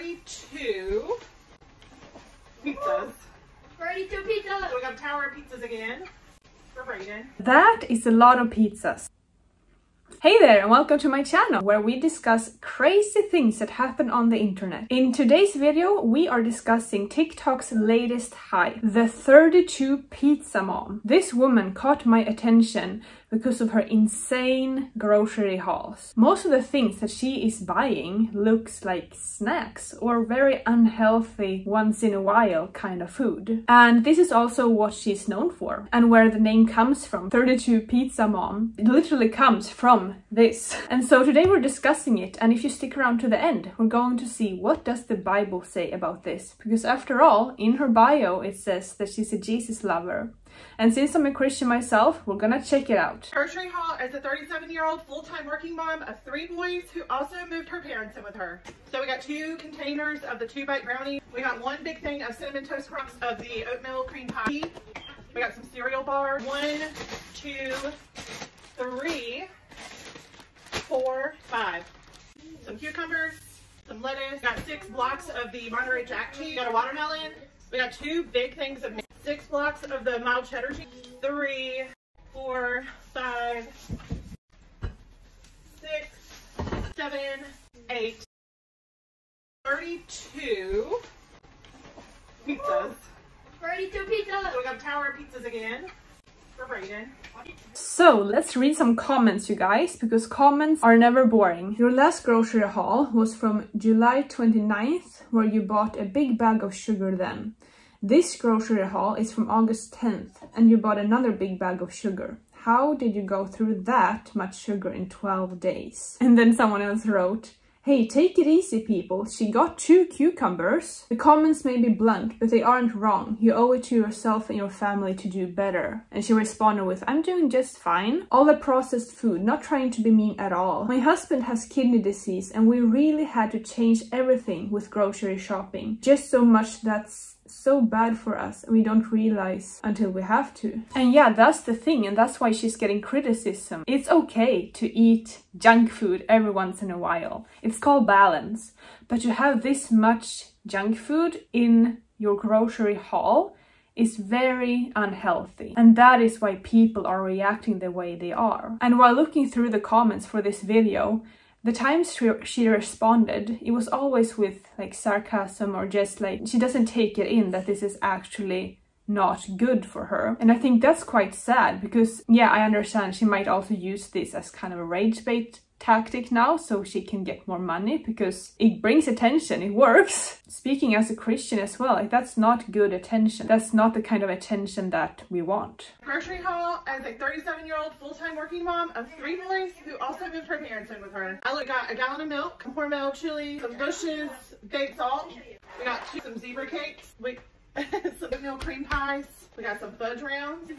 32 pizzas. 32 pizzas! So we got tower of pizzas again for Brayden. That is a lot of pizzas. Hey there and welcome to my channel where we discuss crazy things that happen on the internet. In today's video we are discussing TikTok's latest hype, the 32 pizza mom. This woman caught my attention because of her insane grocery hauls. Most of the things that she is buying looks like snacks or very unhealthy once in a while kind of food. And this is also what she's known for and where the name comes from. 32 pizza mom, it literally comes from this. And so today we're discussing it, and if you stick around to the end we're going to see what does the Bible say about this, because after all in her bio it says that she's a Jesus lover. And since I'm a Christian myself, we're gonna check it out. Grocery haul as a 37-year-old full-time working mom of 3 boys who also moved her parents in with her. So we got 2 containers of the 2-bite brownie. We got 1 big thing of cinnamon toast crumbles of the oatmeal cream pie. We got some cereal bars. 1, 2, 3, 4, 5. Some cucumbers, some lettuce. We got 6 blocks of the Monterey Jack cheese. We got a watermelon. We got 2 big things of 6 blocks of the mild cheddar cheese. 3, 4, 5, 6, 7, 8. 32 pizzas. 32 pizzas! So we got tower of pizzas again for Brayden. So let's read some comments, you guys, because comments are never boring. Your last grocery haul was from July 29th, where you bought a big bag of sugar then. This grocery haul is from August 10th, and you bought another big bag of sugar. How did you go through that much sugar in 12 days? And then someone else wrote, hey, take it easy people, she got 2 cucumbers. The comments may be blunt, but they aren't wrong. You owe it to yourself and your family to do better. And she responded with, I'm doing just fine. All the processed food, not trying to be mean at all. My husband has kidney disease and we really had to change everything with grocery shopping. Just so much that's so bad for us and we don't realize until we have to. And yeah, that's the thing, and that's why she's getting criticism. It's okay to eat junk food every once in a while. It's called balance. But to have this much junk food in your grocery haul is very unhealthy. And that is why people are reacting the way they are. And while looking through the comments for this video, the times she responded, it was always with like sarcasm or just like she doesn't take it in that this is actually not good for her. And I think that's quite sad because, yeah, I understand she might also use this as kind of a rage bait tactic now so she can get more money because it brings attention, it works. Speaking as a Christian as well, like that's not good attention. That's not the kind of attention that we want. Grocery haul as a 37-year-old full-time working mom of 3 boys who also moved her parents in with her. I got a gallon of milk, Hormel chili, some Bush's baked salt. We got some zebra cakes, some oatmeal cream pies. We got some fudge rounds.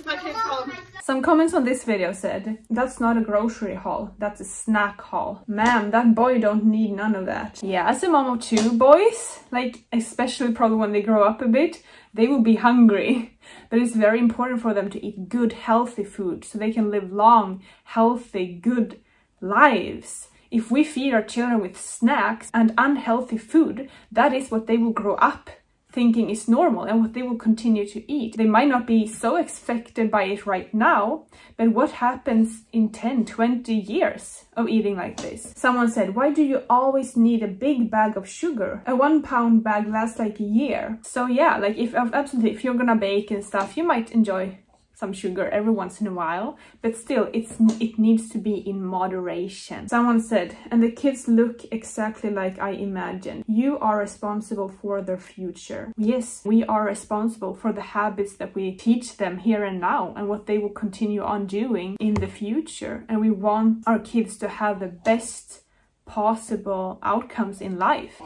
My kids call them. Some comments on this video said, that's not a grocery haul, that's a snack haul. Man, that boy don't need none of that. Yeah, as a mom of 2 boys, like especially probably when they grow up a bit, they will be hungry. But it's very important for them to eat good, healthy food so they can live long, healthy, good lives. If we feed our children with snacks and unhealthy food, that is what they will grow up thinking is normal and what they will continue to eat. They might not be so affected by it right now, but what happens in 10, 20 years of eating like this? Someone said, why do you always need a big bag of sugar? A 1-pound bag lasts like a year. So yeah, like absolutely, if you're gonna bake and stuff, you might enjoy some sugar every once in a while, but still it needs to be in moderation. Someone said, and the kids look exactly like I imagined. You are responsible for their future. Yes, we are responsible for the habits that we teach them here and now and what they will continue on doing in the future. And we want our kids to have the best possible outcomes in life.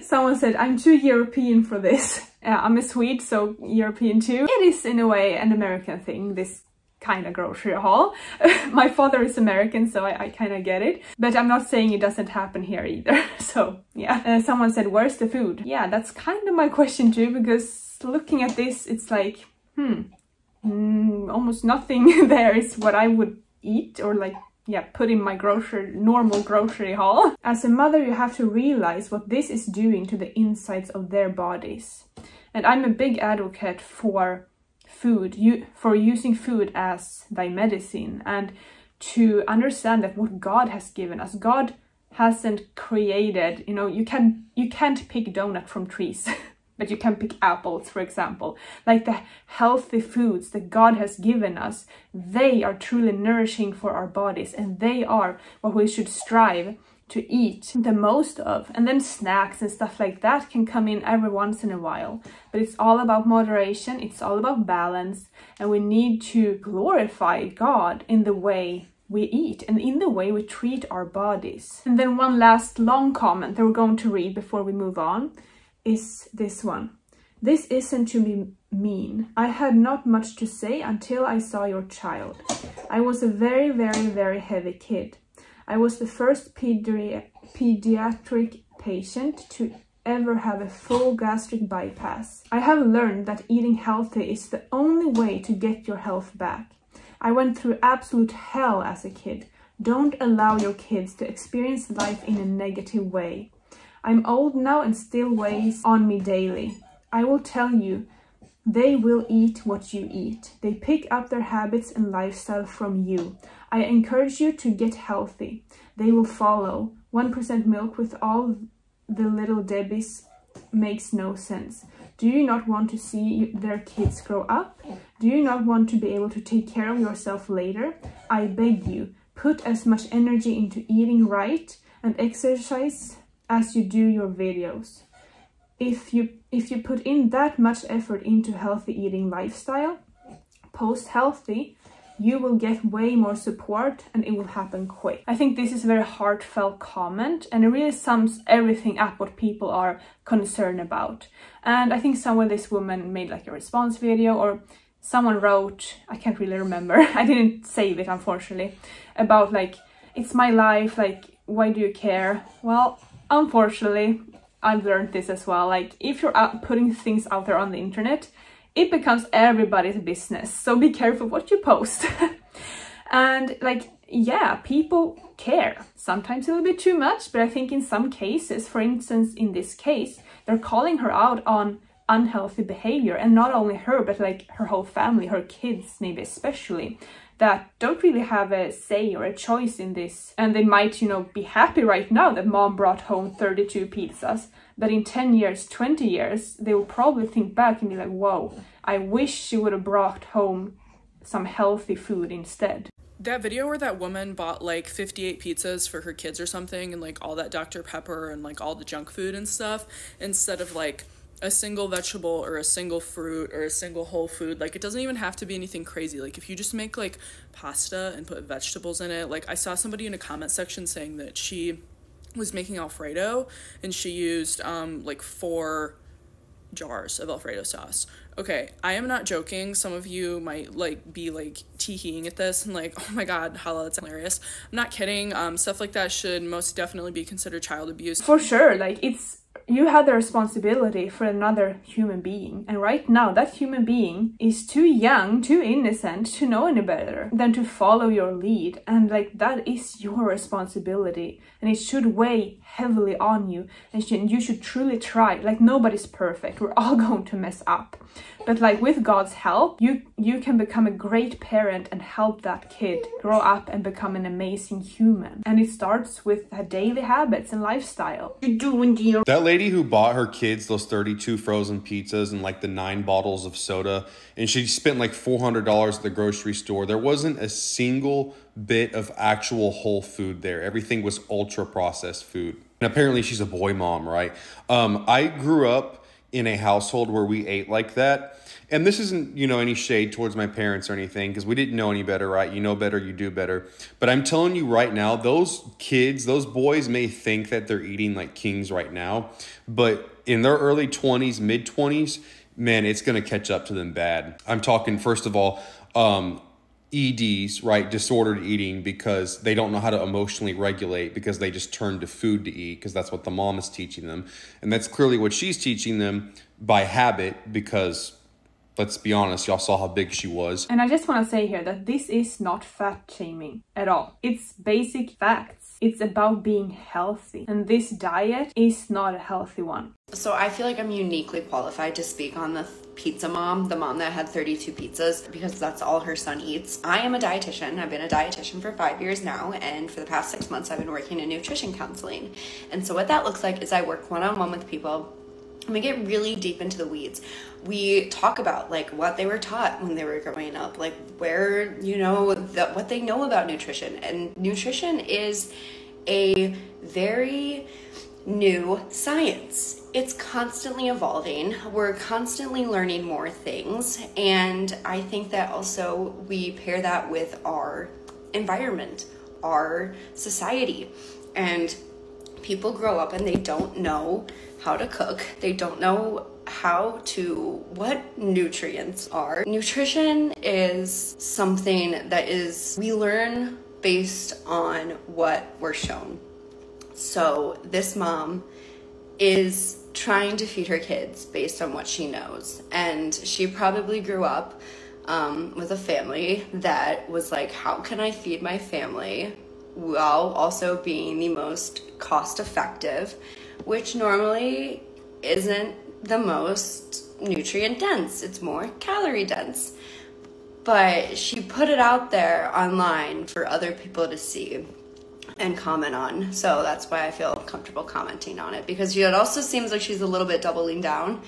Someone said, I'm too European for this. I'm a Swede, so European too. It is in a way an American thing, this kind of grocery haul. My father is American, so I kind of get it. But I'm not saying it doesn't happen here either. So yeah. Someone said, where's the food? Yeah, that's kind of my question too, because looking at this, it's like, almost nothing there is what I would eat or like put in my normal grocery haul. As a mother, you have to realize what this is doing to the insides of their bodies. And I'm a big advocate for food, for using food as thy medicine, and to understand that what God has given us. God hasn't created, you can't pick donut from trees. But you can pick apples, for example. Like the healthy foods that God has given us, they are truly nourishing for our bodies, and they are what we should strive to eat the most of. And then snacks and stuff like that can come in every once in a while. But it's all about moderation, it's all about balance, and we need to glorify God in the way we eat and in the way we treat our bodies. And then one last long comment that we're going to read before we move on is this one. This isn't to be mean. I had not much to say until I saw your child. I was a very, very, very heavy kid. I was the first pediatric patient to ever have a full gastric bypass. I have learned that eating healthy is the only way to get your health back. I went through absolute hell as a kid. Don't allow your kids to experience life in a negative way. I'm old now and still weighs on me daily. I will tell you, they will eat what you eat. They pick up their habits and lifestyle from you. I encourage you to get healthy. They will follow. 1% milk with all the little Debbies makes no sense. Do you not want to see their kids grow up? Do you not want to be able to take care of yourself later? I beg you, put as much energy into eating right and exercise as you do your videos. If you put in that much effort into healthy eating lifestyle, post healthy, you will get way more support and it will happen quick. I think this is a very heartfelt comment, and it really sums everything up what people are concerned about. And I think somewhere this woman made like a response video, or someone wrote, I can't really remember, I didn't save it unfortunately, about like, it's my life, like, why do you care? Well, unfortunately, I've learned this as well. Like, if you're putting things out there on the internet, it becomes everybody's business. So be careful what you post. And like, yeah, people care. Sometimes a little bit too much, but I think in some cases, for instance, in this case, they're calling her out on unhealthy behavior. And not only her, but like her whole family, her kids maybe especially, that don't really have a say or a choice in this. And they might, be happy right now that mom brought home 32 pizzas. But in 10 years, 20 years, they will probably think back and be like, whoa, I wish she would have brought home some healthy food instead. That video where that woman bought like 58 pizzas for her kids or something, and like all that Dr. Pepper and like all the junk food and stuff, instead of like a single vegetable or a single fruit or a single whole food. Like, it doesn't even have to be anything crazy. Like, if you just make like pasta and put vegetables in it. Like, I saw somebody in a comment section saying that she was making Alfredo and she used like 4 jars of Alfredo sauce. Okay, I am not joking. Some of you might like be like tee-heeing at this and like, oh my god, Hala, that's hilarious. I'm not kidding. Stuff like that should most definitely be considered child abuse. For sure, like, you have the responsibility for another human being, and right now that human being is too young, too innocent to know any better than to follow your lead. And like, that is your responsibility, and it should weigh heavily on you, and you should truly try. Like, nobody's perfect, we're all going to mess up, but like, with God's help, you can become a great parent and help that kid grow up and become an amazing human. And it starts with daily habits and lifestyle. That lady who bought her kids those 32 frozen pizzas and like the 9 bottles of soda, and she spent like $400 at the grocery store, there wasn't a single bit of actual whole food there. Everything was ultra processed food. And apparently she's a boy mom, right? I grew up in a household where we ate like that. And this isn't, any shade towards my parents or anything, because we didn't know any better, right? You know better, you do better. But I'm telling you right now, those kids, those boys may think that they're eating like kings right now, but in their early 20s, mid 20s, man, it's going to catch up to them bad. I'm talking, first of all, EDs, right? Disordered eating, because they don't know how to emotionally regulate, because they just turn to food to eat, because that's what the mom is teaching them. And that's clearly what she's teaching them by habit, because let's be honest, y'all saw how big she was. And I just want to say here that this is not fat shaming at all. It's basic facts. It's about being healthy. And this diet is not a healthy one. So I feel like I'm uniquely qualified to speak on the pizza mom, the mom that had 32 pizzas, because that's all her son eats. I am a dietitian. I've been a dietitian for 5 years now, and for the past 6 months I've been working in nutrition counseling. And so what that looks like is I work one-on-one with people, and we get really deep into the weeds. We talk about like what they were taught when they were growing up, like where, you know, what they know about nutrition. And nutrition is a very new science. It's constantly evolving. We're constantly learning more things. And I think that also we pair that with our environment, our society. And people grow up and they don't know how to cook. They don't know what nutrients are. Nutrition is something that we learn based on what we're shown. So this mom is trying to feed her kids based on what she knows. And she probably grew up with a family that was like, how can I feed my family while also being the most cost effective, which normally isn't the most nutrient dense. It's more calorie dense. But she put it out there online for other people to see and comment on. So that's why I feel comfortable commenting on it, because it also seems like she's a little bit doubling down.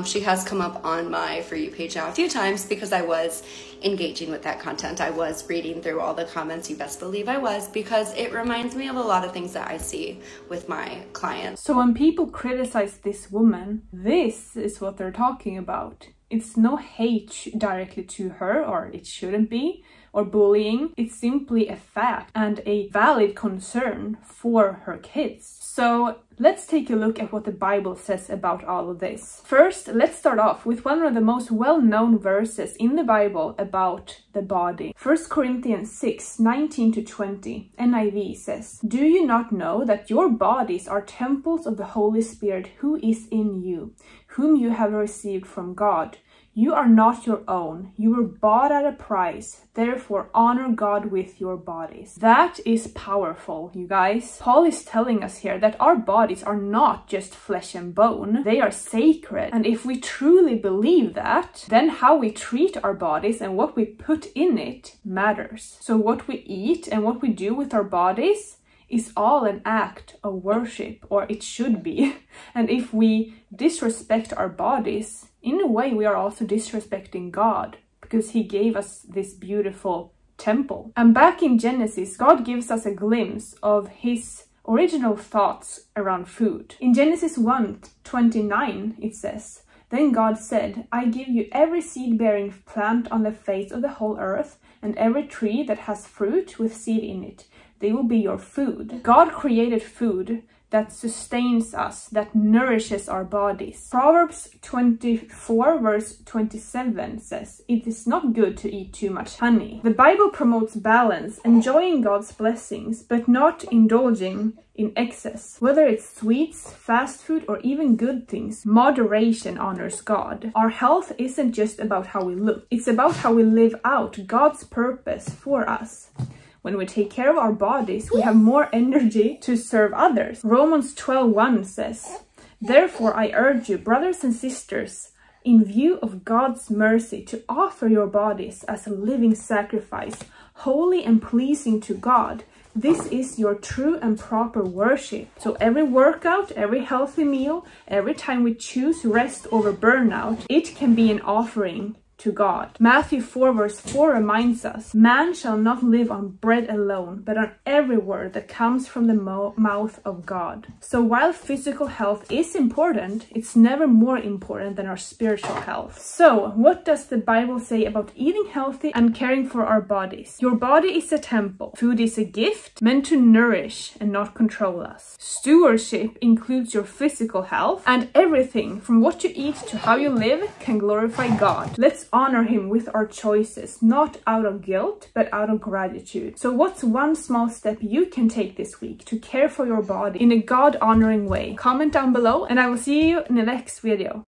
She has come up on my For You page now a few times because I was engaging with that content. I was reading through all the comments, you best believe I was, because it reminds me of a lot of things that I see with my clients. So when people criticize this woman, this is what they're talking about. It's no hate directly to her, or it shouldn't be, or bullying. It's simply a fact and a valid concern for her kids. So let's take a look at what the Bible says about all of this. First, let's start off with one of the most well-known verses in the Bible about the body. 1 Corinthians 6:19-20, NIV says, "Do you not know that your bodies are temples of the Holy Spirit who is in you, whom you have received from God? You are not your own. You were bought at a price. Therefore, honor God with your bodies." That is powerful, you guys. Paul is telling us here that our bodies are not just flesh and bone. They are sacred. And if we truly believe that, then how we treat our bodies and what we put in it matters. So what we eat and what we do with our bodies is all an act of worship, or it should be. And if we disrespect our bodies, in a way we are also disrespecting God, because he gave us this beautiful temple. And back in Genesis, God gives us a glimpse of his original thoughts around food. In Genesis 1:29 it says, "Then God said, I give you every seed-bearing plant on the face of the whole earth, and every tree that has fruit with seed in it. They will be your food." God created food that sustains us, that nourishes our bodies. Proverbs 24 verse 27 says, "It is not good to eat too much honey." The Bible promotes balance, enjoying God's blessings, but not indulging in excess. Whether it's sweets, fast food, or even good things, moderation honors God. Our health isn't just about how we look. It's about how we live out God's purpose for us. When we take care of our bodies, we have more energy to serve others. Romans 12:1 says, "Therefore I urge you, brothers and sisters, in view of God's mercy, to offer your bodies as a living sacrifice, holy and pleasing to God. This is your true and proper worship." So every workout, every healthy meal, every time we choose rest over burnout, it can be an offering to God. Matthew 4 verse 4 reminds us, "Man shall not live on bread alone, but on every word that comes from the mouth of God." So while physical health is important, it's never more important than our spiritual health. So what does the Bible say about eating healthy and caring for our bodies? Your body is a temple. Food is a gift meant to nourish and not control us. Stewardship includes your physical health, and everything from what you eat to how you live can glorify God. Let's honor him with our choices, not out of guilt, but out of gratitude. So what's one small step you can take this week to care for your body in a God-honoring way? Comment down below, and I will see you in the next video.